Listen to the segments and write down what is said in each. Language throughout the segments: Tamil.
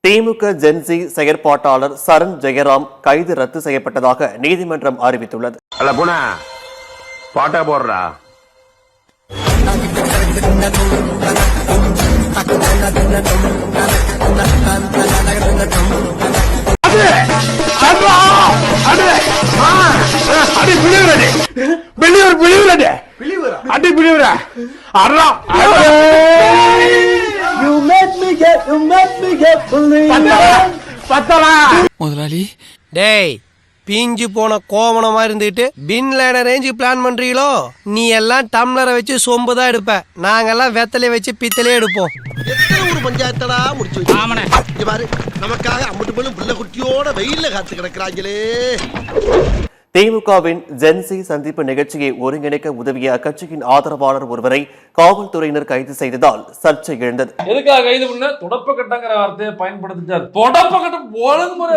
திமுக ஜென்சி செயற்பாட்டாளர் சரண் ஜெயராம் கைது ரத்து செய்யப்பட்டதாக நீதிமன்றம் அறிவித்துள்ளது. முதலாளி டேய் பிஞ்சு போன கோவணமா இருந்துட்டு பின்லேன ரேஞ்சு பிளான் பண்றீங்களோ? நீ எல்லாம் டம்ளரை வச்சு சொம்பு தான் எடுப்ப, நாங்கெல்லாம் வெத்தலைய வச்சு பித்தலே எடுப்போம். ஒரு பஞ்சாயத்தடா முடிச்சு பாரு, நமக்காக அம்பட்டு போலும் பிள்ளை குட்டியோட வெயில்ல காத்து கிடக்குறாங்களே. திமுகவின் ஜென்சி சந்திப்பு நிகழ்ச்சியை ஒருங்கிணைக்க உதவிய அக்கட்சியின் ஆதரவாளர் ஒருவரை காவல்துறையினர் கைது செய்ததால் சர்ச்சை எழுந்தது. எதுக்காக கைது பண்ண? தொடப்ப கட்டங்கிற வார்த்தையை பயன்படுத்திட்டார். தொடப்ப கட்டம் ஒழுங்குமுறை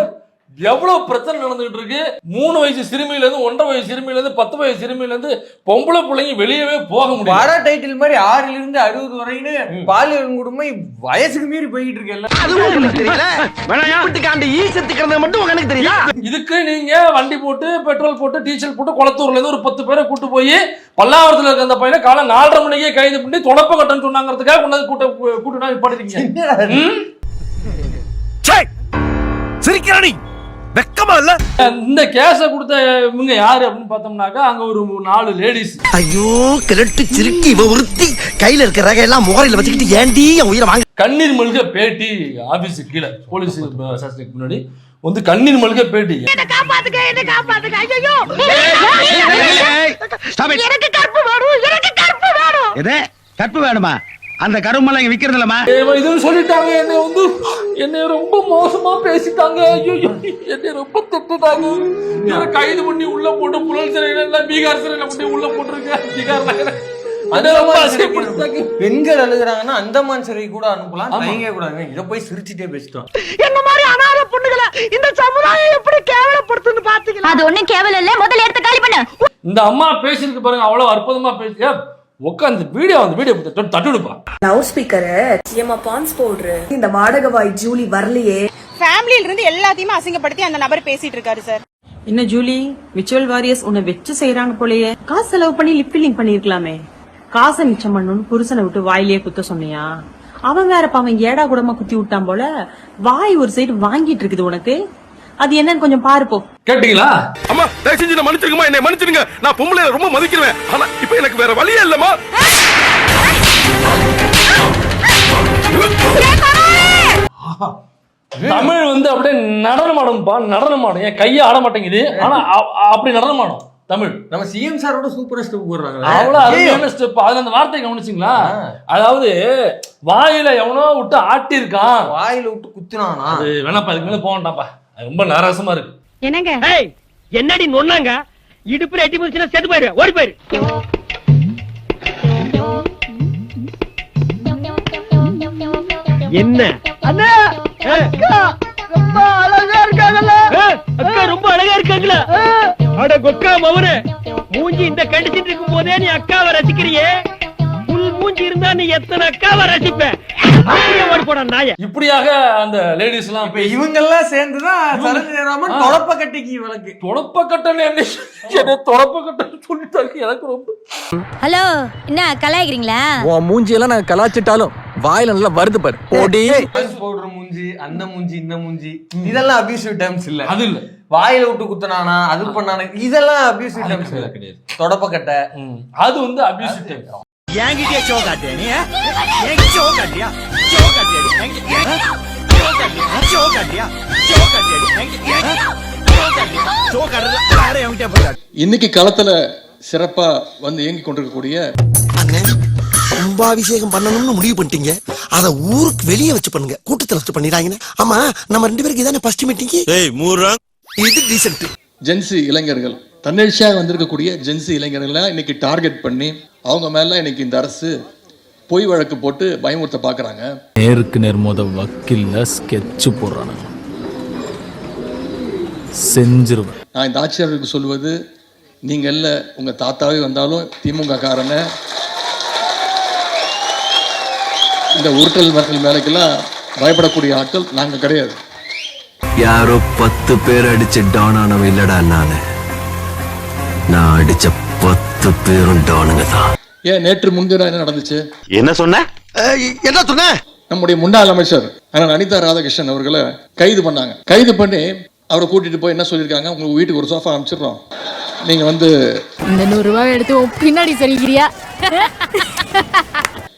எவ்வளவு பிரச்சனை நடந்துகிட்டு இருக்கு. 3 வயசு சிறுமியில இருந்து 1.5 வயசு சிறுமியில இருந்து 10 வயசு சிறுமியில இருந்து பொம்பளை பிள்ளைங்க வெளியவே போக முடியும். வர டைட்டில் மாதிரி 6 இருந்து 60 வரைன்னு பாலியல் கொடுமை வயசுக்கு மீறி போயிட்டு இருக்கு. இதுக்கு நீங்க வண்டி போட்டு பெட்ரோல் போட்டு டீசல் போட்டு குளத்தூர்ல இருந்து ஒரு 10 பேரை கூட்டு போய் பல்லாவரத்துல இருக்க அந்த பையனை காலை 4:30 மணிக்கே கைது பண்ணி தொடப்ப கட்டன்னு சொன்னாங்கிறதுக்காக கொண்டாந்து கூட்டு நிப்பாட்டிருக்கீங்க. சிரிக்கிறானி வெக்கமா இல்ல? இந்த கேஸ கொடுத்த இவங்க யாரு அப்படின்னு பார்த்தோம்னாக்கா அங்க ஒரு 4 லேடிஸ். ஐயோ கிரட்டு சிரிக்கி இவ உறுத்தி கையில இருக்கிற ரக எல்லாம் முகரையில வச்சுக்கிட்டு ஏண்டி என் உயிரை வாங்க. கண்ணீர் மல்க பேட்டி ஆபீஸ் கீழே போலீஸ் ஸ்டேஷனுக்கு முன்னாடி வந்து கண்ணீர் மல்க பேட்டி. எனக்கு கற்பு வேணுமா? அந்த கருமெல்லாம் இங்க விக்கிறது இல்லமா? இதுன்னு சொல்லிட்டாங்க. என்னை ரொம்ப மோசமா பேசிட்டாங்க. ஐயோ என்னை ரொம்ப திட்டுட்டாங்க. கைது பண்ணி உள்ள போட்டு புழல் சிறையில பீகார் சிறையில பண்ணி உள்ள போட்டிருக்கேன். பெண்கள் அழுகுறாங்கன்னா அந்தமான் சிறை கூட அனுப்பலாம், தயங்க கூடாது. இத போய் சிரிச்சிட்டே பேசிட்டோம். என்ன மாதிரி அனாதை பொண்ணுகளை இந்த சமுதாயம் எப்படி கேவலப்படுத்துன்னு பாத்தீங்களா? அது ஒண்ணும் கேவலம் இல்ல, முதல்ல எடுத்து காலி பண்ணு. இந்த அம்மா பேசிருக்கு பாருங்க, அவ்வளவு அற்புதமா பேசி உட்காந்து வீடியோ தட்டுடுப்பா. லவுட் ஸ்பீக்கர் ஏமா பான்ஸ் பவுடர் இந்த வாடகை வாய் ஜூலி வரலையே. ஃபேமிலில இருந்து எல்லாத்தையுமே அசிங்கப்படுத்தி அந்த நபர் பேசிட்டு இருக்காரு சார். என்ன ஜூலி, விச்சுவல் வாரியர்ஸ் உன்னை வெச்சு செய்யறாங்க போலயே. காசு செலவு பண்ணி லிப் ஃபில்லிங் பண்ணிருக்கலாமே. காசை மிச்சம் பண்ணணும்னு புருஷனை விட்டு வாயிலேயே குத்த சொன்னியா? அவன் வேற பாவன் ஏடா கூடமா குத்தி விட்டான் போல. வாய் ஒரு சைடு வாங்கிட்டு இருக்குது உனக்கு. அது என்னன்னு கொஞ்சம் பாருப்போ. கேட்டீங்களா? அம்மா தயவு செஞ்சு நான் மன்னிச்சிருங்கம்மா, என்னை மன்னிச்சிருங்க. நான் பொம்பளை ரொம்ப மதிக்கிறேன். ஆனா இப்ப எனக்கு வேற வழியே இல்லம்மா. தமிழ் வந்து அப்படியே நடனமாடும்பா, நடனமாடும். என் கையை ஆட மாட்டேங்குது, ஆனா அப்படி நடனமாடும் தமிழ். நம்ம சிஎம் சாரோட சூப்பர் ஸ்டெப் போடுறாங்க. அவ்வளவு அருமையான ஸ்டெப். அதுல அந்த வார்த்தை கவனிச்சிங்களா? அதாவது வாயில எவனோ விட்டு ஆட்டி இருக்கான், வாயில விட்டு குத்துனானா. அது வேணாப்பா, அதுக்கு மேல போகண்டாப்பா, ரொம்ப நரசமா இருக்கு. என்னங்க என்னடி நொன்னாங்க? இடுப்புல எட்டி முடிச்சுனா செத்து போயிரு, ஓடி போயிரு. என்ன அண்ணா, அக்கா ரொம்ப அழகா இருக்காங்கல்ல? அக்கா ரொம்ப அழகா இருக்காங்களா? அட கொக்கா மவனே, மூஞ்சி இந்த கண்டிச்சிட்டு இருக்கும் போதே நீ அக்காவை ரசிக்கிறியே. புல் மூஞ்சி இருந்தா நீ எத்தனை அக்காவை ரசிப்ப? இப்படியாக அந்த லேடிஸ் எல்லாம் இவங்க எல்லாம் சேர்ந்துதான் சரண் ஜெயராமன் தொடப்ப கட்டிக்கு வழக்கு. தொடப்ப கட்டன்னு என்ன தொடப்ப கட்டன்னு சொல்லிட்டாங்க. எனக்கு ரொம்ப ஹலோ, என்ன கலாய்க்கிறீங்களா? உன் மூஞ்சி எல்லாம் நான் கலாச்சிட்டாலும் வாயில நல்லா வருது பாரு. ஓடி பவுடர் மூஞ்சி, அந்த மூஞ்சி, இந்த மூஞ்சி, இதெல்லாம் அபியூசிவ் டேர்ம்ஸ் இல்ல. அது இல்ல. வாயில விட்டு குத்துனானா, அது பண்ணானா, இதெல்லாம் அபியூசிவ் டேர்ம்ஸ் கிடையாது. தொடப்ப கட்ட அது வந்து அபியூசிவ் டேர்ம். என்கிட்டயே ஷோ காட்டியா நீ? என்கிட்ட ஷோ காட்டியா? ஷோ காட்டியா? ஷோ காட்டியா? ஷோ காட்டியா? இன்னைக்கு களத்துல சிறப்பா வந்து இயங்கி கொண்டிருக்கக்கூடிய கும்பாபிஷேகம் பண்ணணும்னு முடிவு பண்ணிட்டீங்க. அத ஊருக்கு வெளியே வச்சு பண்ணுங்க, கூட்டத்துல வச்சு பண்ணிடாங்க. ஆமா, நம்ம 2 பேருக்கு இதானே ஃபர்ஸ்ட் மீட்டிங். இது டீசன்ட். ஜென்சி இளைஞர்கள், தன்னெழுச்சியாக வந்திருக்கக்கூடிய ஜென்சி இளைஞர்களை இன்னைக்கு டார்கெட் பண்ணி அவங்க மேல இன்னைக்கு இந்த அரசு பொய் வழக்கு போட்டு பயமுறுத்த பாக்குறாங்க. நேருக்கு நேர் மோத வக்கீல்ல ஸ்கெட்ச் போடுறாங்க. செஞ்சிருவேன். நான் இந்த ஆட்சியாளருக்கு சொல்வது, நீங்க இல்ல உங்க தாத்தாவே வந்தாலும் திமுக காரனை இந்த உருட்டல் மேலைக்கெல்லாம் பயப்படக்கூடிய ஆட்கள் நாங்க கிடையாது. யாரோ 10 பேர் அடிச்ச டானானவன் இல்லடா நானு. நான் அடிச்ச 10 பேரும் டானுங்க தான். ஏன் நேற்று முன்தினம் என்ன நடந்துச்சு? என்ன சொன்ன? நம்முடைய முன்னாள் அமைச்சர் அனிதா ராதாகிருஷ்ணன் அவர்களை கைது பண்ணாங்க. கைது பண்ணி அவரை கூட்டிட்டு போய் என்ன சொல்லியிருக்காங்க, உங்க வீட்டுக்கு ஒரு சோஃபா அனுப்பிச்சிடுறோம், நீங்க வந்து இந்த 100 ரூபாய் எடுத்து பின்னாடி சொல்லிக்கிறியா?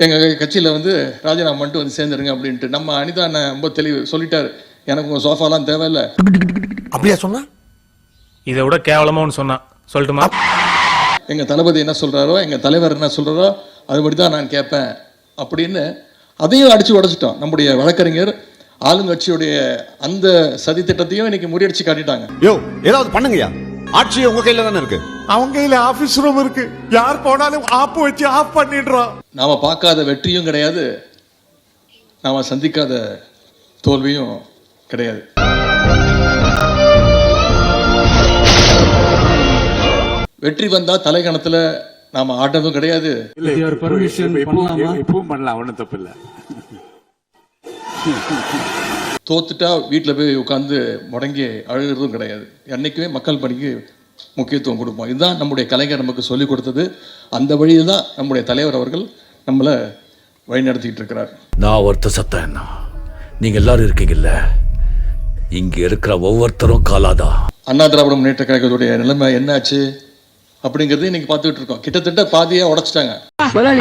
எங்க கட்சியில வந்து ராஜினாமா பண்ணிட்டு வந்து சேர்ந்துருங்க அப்படின்ட்டு. நம்ம அனிதா ரொம்ப தெளிவு சொல்லிட்டாரு, எனக்கு உங்க சோஃபாலாம் தேவையில்லை. அப்படியா சொன்னா? இதை விட கேவலமா ஒன்று சொன்னா சொல்லட்டுமா? எங்க தளபதி என்ன சொல்றாரோ, எங்க தலைவர் என்ன சொல்றாரோ அதுபடி தான் நான் கேட்பேன் அப்படின்னு அதையும் அடிச்சு உடைச்சிட்டோம். நம்முடைய வழக்கறிஞர் ஆளுங்கட்சியுடைய அந்த சதி திட்டத்தையும் இன்னைக்கு முறியடிச்சு காட்டிட்டாங்க. யோ ஏதாவது பண்ணுங்கயா, ஆட்சி உங்க கையில தானே இருக்கு. அவங்க கையில ஆபீஸ் ரூம் இருக்கு, யார் போனாலும் ஆப் வச்சு ஆஃப் பண்ணிடுறோம். நாம பார்க்காத வெற்றியும் கிடையாது, நாம சந்திக்காத தோல்வியும் கிடையாது. வெற்றி வந்தா தலைகணத்துல நாம ஆட்டதும் கிடையாது. தோத்துட்டா வீட்டுல போய் உட்கார்ந்து முடங்கி அழுகிறதும் கிடையாது. என்னைக்குமே மக்கள் பணிக்கு முக்கியத்துவம் கொடுப்போம். இதுதான் நம்முடைய கலைஞர் நமக்கு சொல்லிக் கொடுத்தது. அந்த வழியில் தான் நம்முடைய தலைவர் அவர்கள் நம்மளை வழிநடத்திட்டு இருக்கிறார். நான் ஒருத்த சத்தம் என்ன, நீங்க எல்லாரும் இருக்கீங்கல்ல, இங்க இருக்கிற ஒவ்வொருத்தரும் காலாதான். அண்ணா திராவிட முன்னேற்ற கழகத்துடைய நிலைமை என்னாச்சு அப்படிங்கறது இன்னைக்கு பார்த்துட்டு இருக்கோம். கிட்டத்தட்ட பாதியா உடைச்சிட்டாங்க.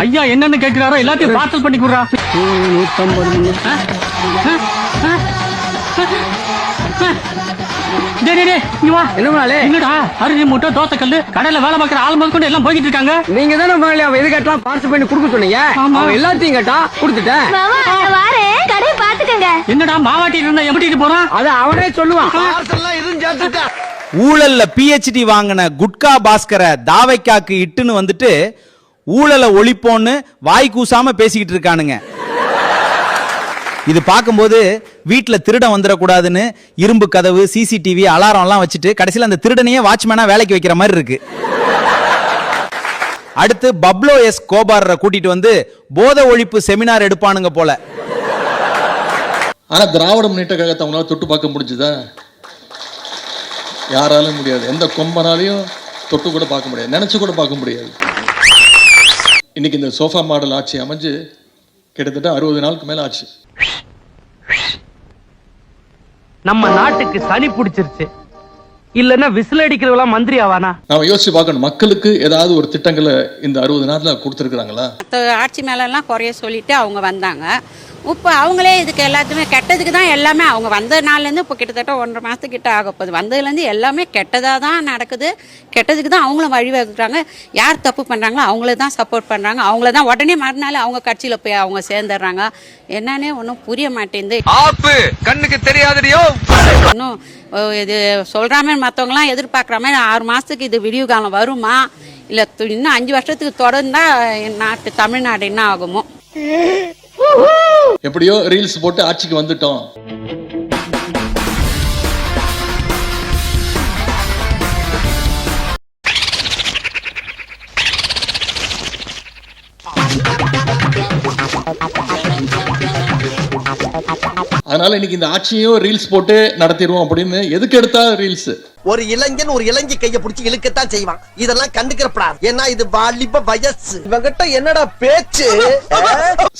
ஐயா என்னன்னு கேட்கிறாரோ எல்லாத்தையும் பார்சல் பண்ணி கொடுறா. 150. என்னடா அரிசி மூட்டை தோசை கல்லு கடையில வேலை பார்க்குற ஆள் முதற்கொண்டு எல்லாம் போய்கிட்டு இருக்காங்க. நீங்க தானே அவன் எது கேட்டாலும் பார்சல் பண்ணி கொடுக்க சொன்னீங்க. எல்லாத்தையும் கேட்டா கொடுத்துட்டேன். கடையை பாத்துக்கங்க. என்னடா மாவாட்டி இருந்தா எப்படி போறான்? அத அவனே சொல்லுவான். ஊழல்ல PhD வாங்கின குட்கா பாஸ்கரை தாவைக்காக்கு இட்டுன்னு வந்துட்டு ஊழலை ஒழிப்போன்னு வாய் கூசாம பேசிக்கிட்டு இருக்கானுங்க. இது பார்க்கும்போது வீட்டில் திருடன் வந்துடக்கூடாதுன்னு இரும்பு கதவு, CCTV, அலாரம்லாம் வச்சுட்டு கடைசியில் அந்த திருடனையே வாட்ச்மேனா வேலைக்கு வைக்கிற மாதிரி இருக்கு. அடுத்து பப்ளோ எஸ் கோபாரரை கூட்டிட்டு வந்து போதை ஒழிப்பு செமினார் எடுப்பானுங்க போல. ஆனா திராவிட முன்னேற்ற கழகத்தை அவங்களால தொட்டு பார்க்க முடிஞ்சுதா? யாராலும் முடியாது. எந்த கொம்பனாலையும் தொட்டு கூட பார்க்க முடியாது, நினைச்சு கூட பார்க்க முடியாது. இன்னைக்கு இந்த சோஃபா மாடல் ஆட்சி அமைஞ்சு கிட்டத்தட்ட 60 நாளுக்கு மேல ஆச்சு. நம்ம நாட்டுக்கு சனி பிடிச்சிருச்சு, இல்லன்னா விசில் அடிக்கிறவெல்லாம் மந்திரி ஆவானா? நாம யோசிச்சு பார்க்கணும், மக்களுக்கு ஏதாவது ஒரு திட்டங்களை இந்த 60 நாள்ல கொடுத்துருக்காங்களா? ஆட்சி மேல எல்லாம் குறைய சொல்லிட்டு அவங்க வந்தாங்க. இப்போ அவங்களே இதுக்கு எல்லாத்துமே கெட்டதுக்கு தான் எல்லாமே. அவங்க வந்த நாள்லேருந்து இப்போ கிட்டத்தட்ட 1.5 மாதத்துக்கிட்ட ஆக போகுது. வந்ததுலேருந்து எல்லாமே கெட்டதாக தான் நடக்குது. கெட்டதுக்கு தான் அவங்களும் வழிவகுக்கிறாங்க. யார் தப்பு பண்ணுறாங்களோ அவங்கள தான் சப்போர்ட் பண்ணுறாங்க. அவங்கள தான் உடனே மறுநாள் அவங்க கட்சியில் போய் அவங்க சேர்ந்துடுறாங்க. என்னன்னே ஒன்றும் புரிய மாட்டேங்குது. கண்ணுக்கு தெரியாதடியோ. இன்னும் இது சொல்கிற மாதிரி மற்றவங்களாம் எதிர்பார்க்குற மாதிரி 6 மாதத்துக்கு இது விடிவு காலம் வருமா, இல்லை இன்னும் 5 வருஷத்துக்கு தொடர்ந்தா நாட்டு தமிழ்நாடு என்ன ஆகுமோ? எப்படியோ ரீல்ஸ் போட்டு ஆட்சிக்கு வந்துட்டோம். அதனால இன்னைக்கு இந்த ஆட்சியும் ரீல்ஸ் போட்டு நடத்திடுவோம் அப்படின்னு. எதுக்கு எடுத்தா ரீல்ஸ்? ஒரு இளைஞன் ஒரு இளைஞ கைய பிடிச்சி இழுக்கத்தான் செய்வான். இதெல்லாம் கண்டுக்கிறப்படாது. ஏன்னா இது வாலிப வயசு. இவங்கிட்ட என்னடா பேச்சு?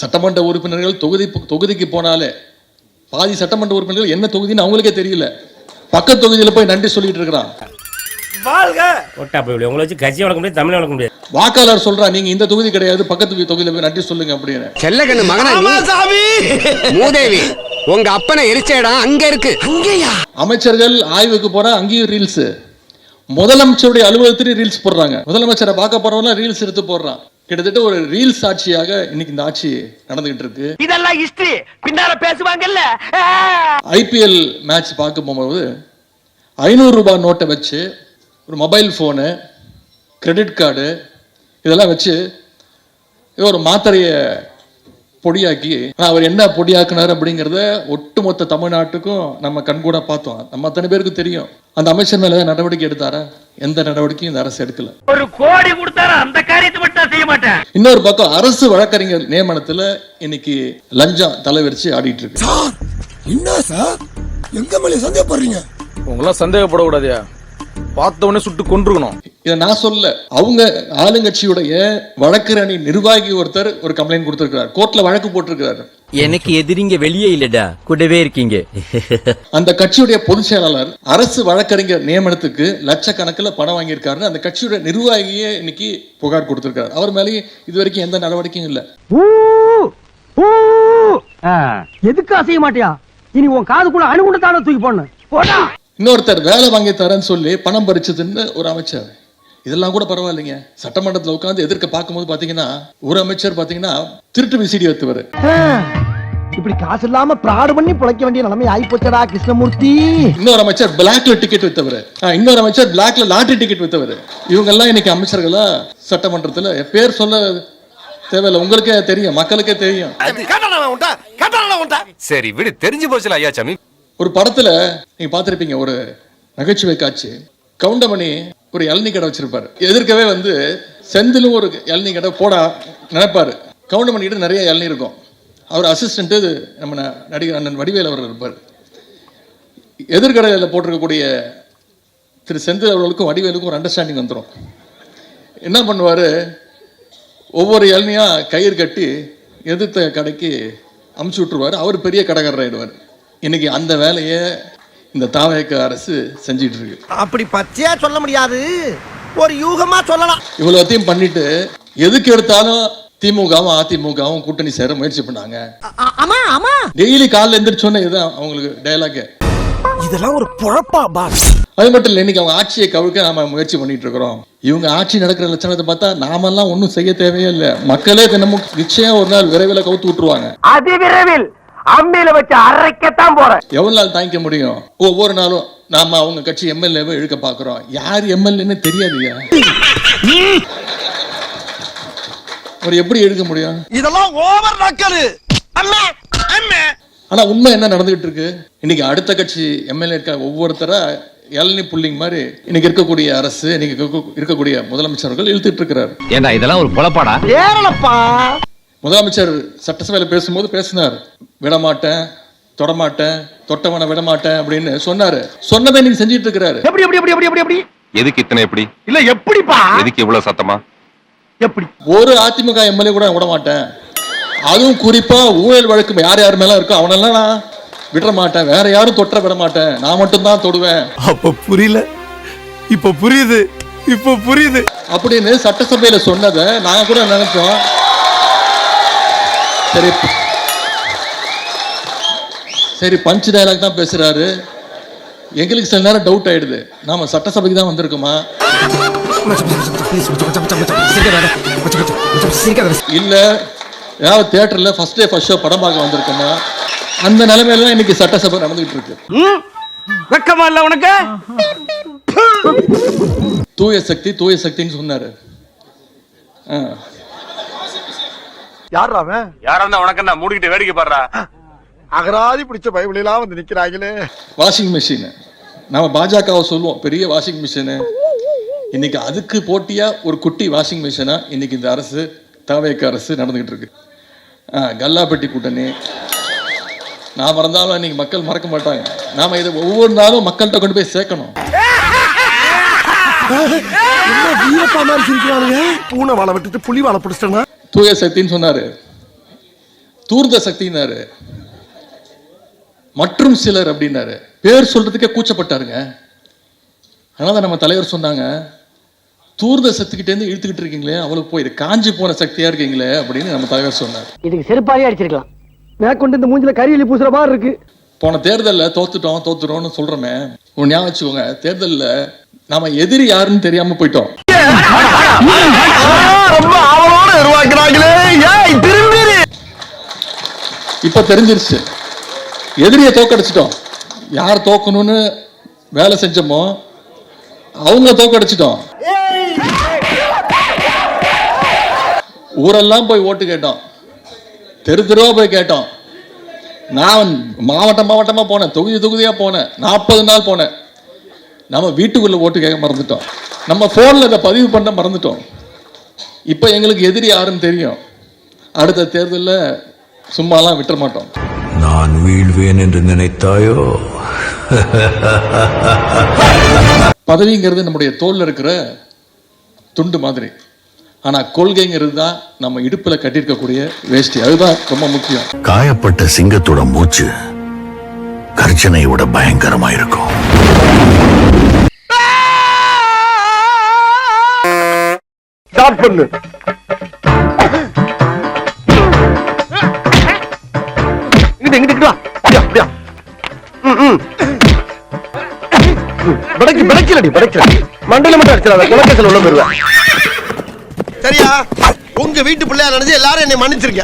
சட்டமன்ற உறுப்பினர்கள் தொகுதிக்கு போனாலே பாதி சட்டமன்ற உறுப்பினர்கள் என்ன தொகுதின்னு அவங்களுக்கே தெரியல. பக்கத்து தொகுதியில போய் நன்றி சொல்லிட்டு இருக்கிறான். உங்களை வச்சு கட்சி வளர்க்க முடியாது, தமிழ் வளர்க்க முடியாது. வாக்காளர் சொல்றா, நீங்க இந்த தொகுதி கிடையாது, பக்கத்து தொகுதியில போய் நன்றி சொல்லுங்க அப்படின்னு. செல்லகண்ணு மகனா மூதேவி, உங்க அப்பனை எரிச்சேடா அங்க இருக்கு. அங்கேயா? அமைச்சர்கள் ஆய்வுக்கு போறா, அங்கேயும் ரீல்ஸ். முதலமைச்சருடைய அலுவலகத்திலேயே ரீல்ஸ் போடுறாங்க. முதலமைச்சரை பார்க்க போறவங்க ரீல்ஸ் எடுத்து போடுறான். கிட்டத்தட்ட ஒரு ரீல்ஸ் ஆட்சியாக இன்னைக்கு இந்த ஆட்சி நடந்துகிட்டு இருக்கு. இதெல்லாம் ஹிஸ்டரி பின்னால பேசுவாங்கல்ல. IPL மேட்ச் பார்க்க போகும்போது 500 ரூபாய் நோட்டை வச்சு ஒரு மொபைல் ஃபோனு, கிரெடிட் கார்டு இதெல்லாம் வச்சு ஒரு மாத்திரையை பொடியாக்கி அவர் என்ன பொடியாக்குனார் அப்படிங்கறத ஒட்டுமொத்த தமிழ்நாட்டுக்கும் நம்ம கண்கூட பார்த்தோம். நம்ம அத்தனை பேருக்கு தெரியும். அந்த அமைச்சர் மேல நடவடிக்கை எடுத்தாரா? எந்த நடவடிக்கையும் இந்த அரசு எடுக்கல. ஒரு கோடி கொடுத்தாரு அந்த காரியத்தை மட்டும் செய்ய மாட்டேன். இன்னொரு பக்கம் அரசு வழக்கறிஞர் நியமனத்துல இன்னைக்கு லஞ்சம் தலைவரிச்சு ஆடிட்டு இருக்கு. என்ன சார் எங்க மேல சந்தேகப்படுறீங்க? உங்களாம் சந்தேகப்படக்கூடாதியா, பார்த்த உடனே சுட்டு கொன்றுக்கணும். இதை நான் சொல்ல, அவங்க ஆளுங்கட்சியுடைய வழக்கரணி நிர்வாகி ஒருத்தர் ஒரு கம்ப்ளைண்ட் கொடுத்திருக்கிறார், கோர்ட்ல வழக்கு போட்டிருக்கிறார். எனக்கு எதிரிங்க வெளியே இல்லடா, கூடவே இருக்கீங்க. அந்த கட்சியுடைய பொதுச் செயலாளர் அரசு வழக்கறிஞர் நியமனத்துக்கு லட்சக்கணக்கில் பணம் வாங்கியிருக்காருன்னு அந்த கட்சியுடைய நிர்வாகியே இன்னைக்கு புகார் கொடுத்திருக்காரு. அவர் மேலேயே இது வரைக்கும் எந்த நடவடிக்கையும் இல்ல. எதுக்கு அசைய மாட்டியா? இனி உன் காதுக்குள்ள அணுகுண்டத்தான தூக்கி போடணும். போடா. இன்னொருத்தர் வேலை வாங்கி தரேன்னு சொல்லி பணம் பறிச்சதுன்னு ஒரு அமைச்சர். இதெல்லாம் கூட பரவாயில்லைங்க. சட்டமன்றத்தில் உட்கார்ந்து எதிர்க்க பார்க்கும்போது பாத்தீங்கன்னா ஒரு அமைச்சர் பாத்தீங்கன்னா திருட்டு விசிடி எடுத்துவாரு. இப்படி காசு இல்லாம பிராடு பண்ணி பிழைக்க வேண்டிய நிலைமை ஆயிப்போச்சடா கிருஷ்ணமூர்த்தி. இன்னொரு அமைச்சர் பிளாக்ல டிக்கெட் வித்தவர். இன்னொரு அமைச்சர் பிளாக்ல லாட்டரி டிக்கெட் வித்தவர். இவங்க எல்லாம் இன்னைக்கு அமைச்சர்களா சட்டமன்றத்துல பேர் சொல்ல தேவையில்லை, உங்களுக்கே தெரியும், மக்களுக்கே தெரியும். சரி விடு, தெரிஞ்சு போச்சுல ஐயா சாமி. ஒரு படத்துல நீங்க பாத்திருப்பீங்க, ஒரு நகைச்சுவை காட்சி. கவுண்டமணி ஒரு இளநீ கடை வச்சிருப்பாரு. எதிர்க்கவே வந்து செந்திலும் ஒரு இளநீ கடை போட நினைப்பாரு. கவுண்டமணி கிட்ட நிறைய இளநீ இருக்கும். அவர் அசிஸ்டன்ட் நம்ம நடிகர் அண்ணன் வடிவேல் அவர் இருப்பார். எதிர்கடையில் போட்டிருக்கக்கூடிய திரு செந்தில் அவர்களுக்கும் வடிவேலுக்கும் ஒரு அண்டர்ஸ்டாண்டிங் வந்துடும். என்ன பண்ணுவார், ஒவ்வொரு இளநியா கயிறு கட்டி எதிர்த்த கடைக்கு அமுச்சு விட்டுருவார். அவர் பெரிய கடைக்காரர் ஆயிடுவார். இன்னைக்கு அந்த வேலையை இந்த தாவேக அரசு செஞ்சிட்டு இருக்கு. அப்படி பச்சையா சொல்ல முடியாது, ஒரு யூகமா சொல்லலாம். இவ்வளவுத்தையும் பண்ணிட்டு எதுக்கு எடுத்தாலும் திமுகவும் அதிமுகவும் கூட்டணி சேர முயற்சி பண்ணாங்க. டெய்லி காலைல எந்திரிச்சோன்னே இதுதான் அவங்களுக்கு டயலாக். இதெல்லாம் ஒரு பொழப்பா பாஸ்? அது மட்டும் இல்லை, இன்னைக்கு அவங்க ஆட்சியை கவிழ்க்க நாம முயற்சி பண்ணிட்டு இருக்கிறோம். இவங்க ஆட்சி நடக்கிற லட்சணத்தை பார்த்தா நாமெல்லாம் ஒன்றும் செய்ய தேவையே இல்லை. மக்களே தினமும் நிச்சயம் ஒரு நாள் விரைவில் கவுத்து விட்டுருவாங்க. அதி விரைவில் அம்மியில வச்சு அரைக்கத்தான் போறேன். எவ்வளவு நாள் தாங்கிக்க முடியும்? ஒவ்வொரு நாளும் நாம அவங்க கட்சி எம்எல்ஏவை இழுக்க பாக்குறோம். யார் எம்எல்ஏன்னு தெரியாதுயா. அவர் எப்படி இழுக்க முடியும்? இதெல்லாம் ஓவர் நக்கலு. ஆனா உண்மை என்ன நடந்துகிட்டு இருக்கு? இன்னைக்கு அடுத்த கட்சி எம்எல்ஏ ஒவ்வொருத்தரா இளநீ புல்லிங் மாதிரி இன்னைக்கு இருக்கக்கூடிய அரசு, இன்னைக்கு இருக்கக்கூடிய முதலமைச்சர்கள் இழுத்துட்டு இருக்கிறார். ஏண்டா இதெல்லாம் ஒரு பொழப்பாடா? ஏறலப்பா. முதலமைச்சர் சட்டசபையில் பேசும்போது பேசினார், விடமாட்டேன், தொடமாட்டேன், தொட்டவனை விடமாட்டேன் அப்படின்னு சொன்னாரு. சொன்னதை நீங்க செஞ்சிட்டு இருக்கிறாரு. எப்படி எப்படி எப்படி எப்படி எப்படி எதுக்கு இத்தனை எப்படி? இல்ல எப்படிப்பா? எதுக்கு இவ்வளவு சத்தமா? எப்படி? ஒரு அதிமுக எம்எல்ஏ கூட விட மாட்டேன். அதுவும் குறிப்பா ஊழல் வழக்கு யார் யார் மேல இருக்கோ அவனெல்லாம் நான் விட மாட்டேன். வேற யாரும் தொட்ட விட மாட்டேன், நான் மட்டும்தான் தொடுவேன். அப்ப புரியல, இப்ப புரியுது, இப்ப புரியுது அப்படின்னு சட்டசபையில சொன்னதை நாங்க கூட நினைச்சோம். சரி சரி பஞ்ச் டயலாக் தான் பேசுறாரு. எங்களுக்கு சில நேரம் டவுட் ஆயிடுது, நாம சட்டசபைக்கு தான் வந்திருக்கோமா இல்ல ஏதாவது தியேட்டர்ல ஃபர்ஸ்ட் டே ஃபர்ஸ்ட் ஷோ படம் பார்க்க வந்திருக்கோமா? அந்த நிலைமையில இன்னைக்கு சட்டசபை நடந்துகிட்டு இருக்கு. வெக்கமா இல்ல உனக்கு? தூய சக்தி தூய சக்தின்னு சொன்னாரு. யாரா அவன்? யாரா இருந்தா உனக்கு என்ன மூடிக்கிட்டு வேடிக்கை பாடுறா? அகராதி பிடிச்ச பைபிள் எல்லாம் வந்து நிக்கிறாங்களே. வாஷிங் மிஷின் நம்ம பாஜகவை சொல்லுவோம் பெரிய வாஷிங் மிஷின். இன்னைக்கு அதுக்கு போட்டியா ஒரு குட்டி வாஷிங் மிஷினா இன்னைக்கு இந்த அரசு, தாவேக அரசு நடந்துகிட்டு இருக்கு. கல்லாப்பட்டி கூட்டணி நாம இருந்தாலும் இன்னைக்கு மக்கள் மறக்க மாட்டாங்க. நாம இதை ஒவ்வொரு நாளும் மக்கள்கிட்ட கொண்டு போய் சேர்க்கணும். பூனை வாழை விட்டுட்டு புலி வாழை பிடிச்சிட்டா. தூய சக்தின்னு சொன்னாரு, தூர்ந்த சக்தினாரு, மற்றும் சிலர் அப்படின்னாரு. பேர் சொல்றதுக்கே கூச்சப்பட்டாருங்க. அதனால நம்ம தலைவர் சொன்னாங்க, தூர்த சக்திக்கிட்டே இருந்து இழுத்துக்கிட்டு இருக்கீங்களே, அவளுக்கு போய் காஞ்சி போன சக்தியா இருக்கீங்களே அப்படின்னு நம்ம தலைவர் சொன்னார். இதுக்கு செருப்பாலே அடிச்சிருக்கலாம். மேற்கொண்டு இந்த மூஞ்சில கரியலி பூசுற மாதிரி இருக்கு. போன தேர்தலில் தோத்துட்டோம்னு சொல்றோமே, ஒரு ஞாபகம் வச்சுக்கோங்க, தேர்தலில் நாம எதிரி யாருன்னு தெரியாம போயிட்டோம். இப்ப தெரிஞ்சிருச்சு, எதிரியை தோக்கடிச்சிட்டோம். யார் தோக்கணும்னு வேலை செஞ்சோமோ அவங்க தோக்கடிச்சிட்டோம். ஊரெல்லாம் போய் ஓட்டு கேட்டோம். தெரு தெருவா போய் கேட்டோம். நான் மாவட்டமா போனேன், தொகுதியா போனேன், 40 நாள் போனேன். நம்ம வீட்டுக்குள்ள ஓட்டு கேட்க மறந்துட்டோம், நம்ம போன்ல இதை பதிவு பண்ண மறந்துட்டோம். இப்ப எங்களுக்கு எதிரி யாருன்னு தெரியும். அடுத்த தேர்தலில் சும்மாலாம் விட்டுற மாட்டோம். நான் வீழ்வேன் என்று நினைத்தாயோ? பதவிங்கிறது நம்முடைய தோல்ல இருக்கிற துண்டு மாதிரி. ஆனா கொள்கைங்கிறது தான் நம்ம இடுப்புல கட்டியிருக்கக்கூடிய வேஷ்டி. அதுதான் ரொம்ப முக்கியம். காயப்பட்ட சிங்கத்தோட மூச்சு கர்ஜனையை விட பயங்கரமா இருக்கும். ஸ்டார்ட் பண்ணு. இங்கிட்டு வா. அப்படியா. படைக்கல மண்டையில மட்டும் அடிச்சிடாத, குலக்கேசல் உள்ள போயிருவேன். சரியா? உங்க வீட்டு பிள்ளையா நினைச்சு எல்லாரும் என்னை மன்னிச்சிருக்க.